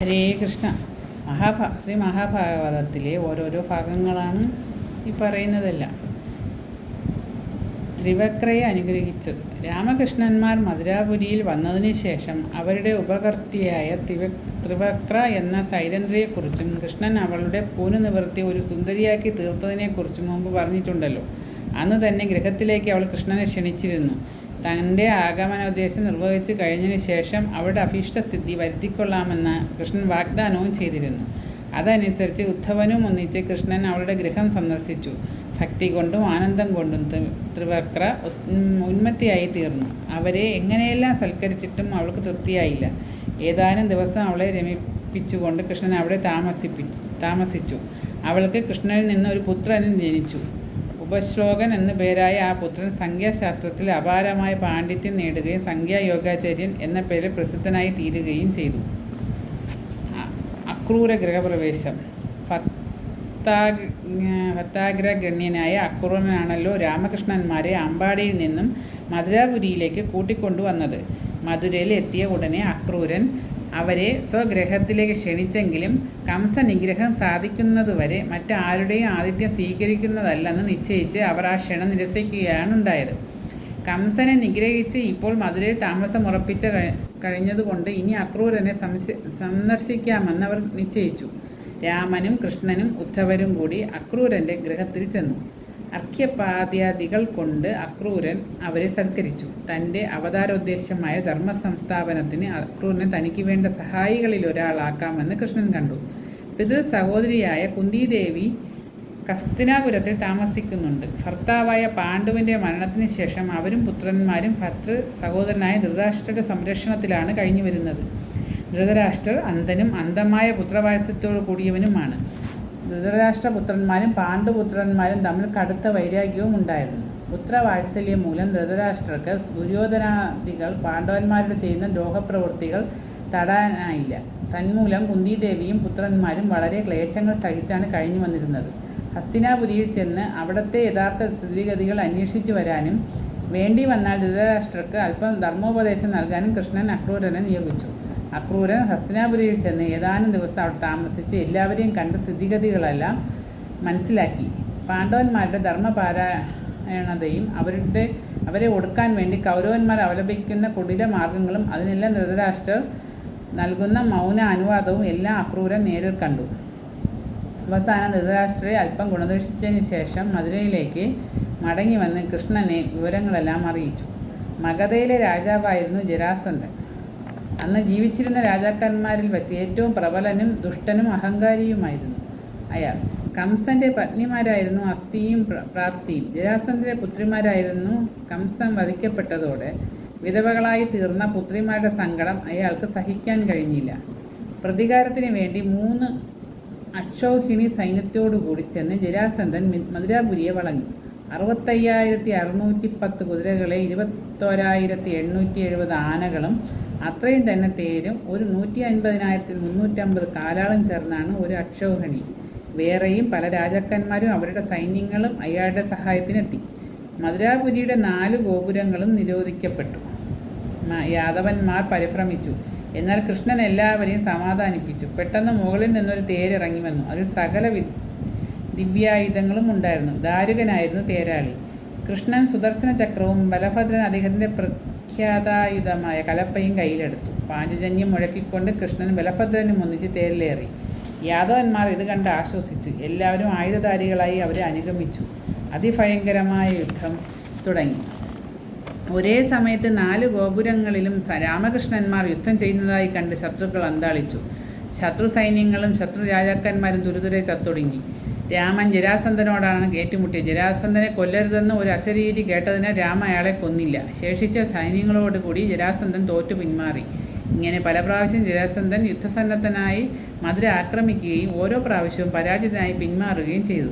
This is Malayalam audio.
ഹരേ കൃഷ്ണ. ശ്രീ മഹാഭാഗവതത്തിലെ ഓരോരോ ഭാഗങ്ങളാണ് ഈ പറയുന്നതെല്ലാം. ത്രിവക്രയെ അനുഗ്രഹിച്ചത്. രാമകൃഷ്ണന്മാർ മധുരാപുരിയിൽ വന്നതിന് ശേഷം അവരുടെ ഉപകർത്തിയായ ത്രിവക്ര എന്ന സൈരന്ധ്രിയെക്കുറിച്ചും കൃഷ്ണൻ അവളുടെ പൂന് നിവർത്തി ഒരു സുന്ദരിയാക്കി തീർത്തതിനെക്കുറിച്ചും മുമ്പ് പറഞ്ഞിട്ടുണ്ടല്ലോ. അന്ന് തന്നെ ഗൃഹത്തിലേക്ക് അവൾ കൃഷ്ണനെ ക്ഷണിച്ചിരുന്നു. തൻ്റെ ആഗമനോദ്ദേശം നിർവഹിച്ചു കഴിഞ്ഞതിന് ശേഷം അവളുടെ അഭീഷ്ടസ്ഥിതി വരുത്തിക്കൊള്ളാമെന്ന് കൃഷ്ണൻ വാഗ്ദാനവും ചെയ്തിരുന്നു. അതനുസരിച്ച് ഉദ്ധവനും ഒന്നിച്ച് കൃഷ്ണൻ അവളുടെ ഗൃഹം സന്ദർശിച്ചു. ഭക്തി കൊണ്ടും ആനന്ദം കൊണ്ടും ത്രിവക്ര ഉന്മത്തിയായി തീർന്നു. അവരെ എങ്ങനെയെല്ലാം സൽക്കരിച്ചിട്ടും അവൾക്ക് തൃപ്തിയായില്ല. ഏതാനും ദിവസം അവളെ രമിപ്പിച്ചുകൊണ്ട് കൃഷ്ണൻ അവിടെ താമസിച്ചു. അവൾക്ക് കൃഷ്ണനിൽ നിന്ന് ഒരു പുത്രനും ജനിച്ചു. ഉപശ്ലോകൻ എന്നു പേരായ ആ പുത്രൻ സംഖ്യാശാസ്ത്രത്തിൽ അപാരമായ പാണ്ഡിത്യം നേടുകയും സംഖ്യായോഗാചാര്യൻ എന്ന പേരിൽ പ്രസിദ്ധനായി തീരുകയും ചെയ്തു. അക്രൂര ഗൃഹപ്രവേശം. ഭക്താഗ്രഗണ്യനായ അക്രൂരനാണല്ലോ രാമകൃഷ്ണന്മാരെ അമ്പാടിയിൽ നിന്നും മധുരാപുരിയിലേക്ക് കൂട്ടിക്കൊണ്ടുവന്നത്. മധുരയിൽ എത്തിയ ഉടനെ അക്രൂരൻ അവരെ സ്വഗ്രഹത്തിലേക്ക് ക്ഷണിച്ചെങ്കിലും കംസനിഗ്രഹം സാധിക്കുന്നതുവരെ മറ്റാരുടെയും ആതിഥ്യം സ്വീകരിക്കുന്നതല്ലെന്ന് നിശ്ചയിച്ച് അവർ ആ ക്ഷണം നിരസിക്കുകയാണുണ്ടായത്. കംസനെ നിഗ്രഹിച്ച് ഇപ്പോൾ മധുരയിൽ താമസമുറപ്പിച്ച കഴിഞ്ഞതുകൊണ്ട് ഇനി അക്രൂരനെ സന്ദർശിക്കാമെന്ന് അവർ നിശ്ചയിച്ചു. രാമനും കൃഷ്ണനും ഉദ്ധവരും കൂടി അക്രൂരൻ്റെ ഗൃഹത്തിൽ ചെന്നു. അർഘ്യപാദ്യാദികൾ കൊണ്ട് അക്രൂരൻ അവരെ സൽക്കരിച്ചു. തൻ്റെ അവതാരോദ്ദേശ്യമായ ധർമ്മ സംസ്ഥാപനത്തിന് അക്രൂരനെ തനിക്ക് വേണ്ട സഹായികളിലൊരാളാക്കാമെന്ന് കൃഷ്ണൻ കണ്ടു. പിതൃ സഹോദരിയായ കുന്തിദേവി ഹസ്തിനാപുരത്തിൽ താമസിക്കുന്നുണ്ട്. ഭർത്താവായ പാണ്ഡുവിൻ്റെ മരണത്തിന് ശേഷം അവരും പുത്രന്മാരും ഭർതൃ സഹോദരനായ ധൃതരാഷ്ട്രരുടെ സംരക്ഷണത്തിലാണ് കഴിഞ്ഞു വരുന്നത്. ധൃതരാഷ്ട്രർ അന്ധനും അന്ധമായ പുത്രവാത്സല്യത്തോടു കൂടിയവനുമാണ്. ധൃതരാഷ്ട്രപുത്രന്മാരും പാണ്ഡുപുത്രന്മാരും തമ്മിൽ കടുത്ത വൈരാഗ്യവും ഉണ്ടായിരുന്നു. പുത്രവാത്സല്യം മൂലം ധൃതരാഷ്ട്രർക്ക് ദുര്യോധനാദികൾ പാണ്ഡവന്മാരോട് ചെയ്യുന്ന ദ്രോഹപ്രവൃത്തികൾ തടയാനായില്ല. തന്മൂലം കുന്തിദേവിയും പുത്രന്മാരും വളരെ ക്ലേശങ്ങൾ സഹിച്ചാണ് കഴിഞ്ഞു വന്നിരുന്നത്. ഹസ്തിനാപുരിയിൽ ചെന്ന് അവിടുത്തെ യഥാർത്ഥ സ്ഥിതിഗതികൾ അന്വേഷിച്ചു വരാനും വേണ്ടി വന്നാൽ ധൃതരാഷ്ട്രർക്ക് അല്പം ധർമ്മോപദേശം നൽകാനും കൃഷ്ണൻ അക്രൂരനെ നിയോഗിച്ചു. അക്രൂരൻ ഹസ്തിനാപുരിയിൽ ചെന്ന് ഏതാനും ദിവസം അവിടെ താമസിച്ച് എല്ലാവരെയും കണ്ട് സ്ഥിതിഗതികളെല്ലാം മനസ്സിലാക്കി. പാണ്ഡവന്മാരുടെ ധർമ്മപാരായണതയും അവരെ ഒടുക്കാൻ വേണ്ടി കൗരവന്മാർ അവലംബിക്കുന്ന കുടില മാർഗങ്ങളും അതിനെല്ലാം ധൃതരാഷ്ട്രർ നൽകുന്ന മൗന അനുവാദവും എല്ലാം അക്രൂരൻ നേരിൽ കണ്ടു. അവസാനം ധൃതരാഷ്ട്രരെ അല്പം ഗുണദർശിച്ചതിന് ശേഷം മധുരയിലേക്ക് മടങ്ങി വന്ന് കൃഷ്ണനെ വിവരങ്ങളെല്ലാം അറിയിച്ചു. മഗധയിലെ രാജാവായിരുന്നു ജരാസന്ധൻ. അന്ന് ജീവിച്ചിരുന്ന രാജാക്കന്മാരിൽ വെച്ച് ഏറ്റവും പ്രബലനും ദുഷ്ടനും അഹങ്കാരിയുമായിരുന്നു അയാൾ. കംസന്റെ പത്നിമാരായിരുന്നു അസ്ഥിയും പ്രാപ്തിയും. ജരാസന്ധന്റെ പുത്രിമാരായിരുന്നു. കംസൻ വധിക്കപ്പെട്ടതോടെ വിധവകളായി തീർന്ന പുത്രിമാരുടെ സങ്കടം അയാൾക്ക് സഹിക്കാൻ കഴിഞ്ഞില്ല. പ്രതികാരത്തിന് വേണ്ടി 3 അക്ഷൗഹിണി സൈന്യത്തോടുകൂടി ചെന്ന് ജരാസന്ധൻ മധുരാപുരിയെ വളഞ്ഞു. 65,610 കുതിരകളെ 21,870 ആനകളും അത്രയും തന്നെ തേരും 150,350 കാലാളും ചേർന്നാണ് ഒരു അക്ഷൗഹിണി. വേറെയും പല രാജാക്കന്മാരും അവരുടെ സൈന്യങ്ങളും അയാളുടെ സഹായത്തിനെത്തി. മധുരാപുരിയുടെ 4 ഗോപുരങ്ങളും നിരോധിക്കപ്പെട്ടു. യാദവന്മാർ പരിഭ്രമിച്ചു. എന്നാൽ കൃഷ്ണൻ എല്ലാവരെയും സമാധാനിപ്പിച്ചു. പെട്ടെന്ന് മുകളിൽ നിന്നൊരു തേരിറങ്ങി വന്നു. അതിൽ സകല ദിവ്യായുധങ്ങളും ഉണ്ടായിരുന്നു. ദാരുകനായിരുന്നു തേരാളി. കൃഷ്ണൻ സുദർശന ചക്രവും ബലഭദ്രൻ അദ്ദേഹത്തിൻ്റെ പ്രഖ്യാതായുധമായ കലപ്പയും കയ്യിലെടുത്തു. പാഞ്ചജന്യം മുഴക്കിക്കൊണ്ട് കൃഷ്ണൻ ബലഭദ്രനും ഒന്നിച്ച് തേരിലേറി. യാദവന്മാർ ഇത് കണ്ട് ആശ്വസിച്ചു. എല്ലാവരും ആയുധധാരികളായി അവരെ അനുഗമിച്ചു. അതിഭയങ്കരമായ യുദ്ധം തുടങ്ങി. ഒരേ സമയത്ത് 4 ഗോപുരങ്ങളിലും രാമകൃഷ്ണന്മാർ യുദ്ധം ചെയ്യുന്നതായി കണ്ട് ശത്രുക്കൾ അന്താളിച്ചു. ശത്രു സൈന്യങ്ങളും ശത്രു രാജാക്കന്മാരും തുരുതുരെ ചത്തൊടുങ്ങി. രാമൻ ജരാസന്ധനോടാണ് ഏറ്റുമുട്ടിയത്. ജരാസന്ധനെ കൊല്ലരുതെന്ന് ഒരു അശരീരി കേട്ടതിനാൽ രാമ അയാളെ കൊന്നില്ല. ശേഷിച്ച സൈന്യങ്ങളോടുകൂടി ജരാസന്ധൻ തോറ്റു പിന്മാറി. ഇങ്ങനെ പല പ്രാവശ്യം ജരാസന്ധൻ യുദ്ധസന്നദ്ധനായി മധുര ആക്രമിക്കുകയും ഓരോ പ്രാവശ്യവും പരാജിതനായി പിന്മാറുകയും ചെയ്തു.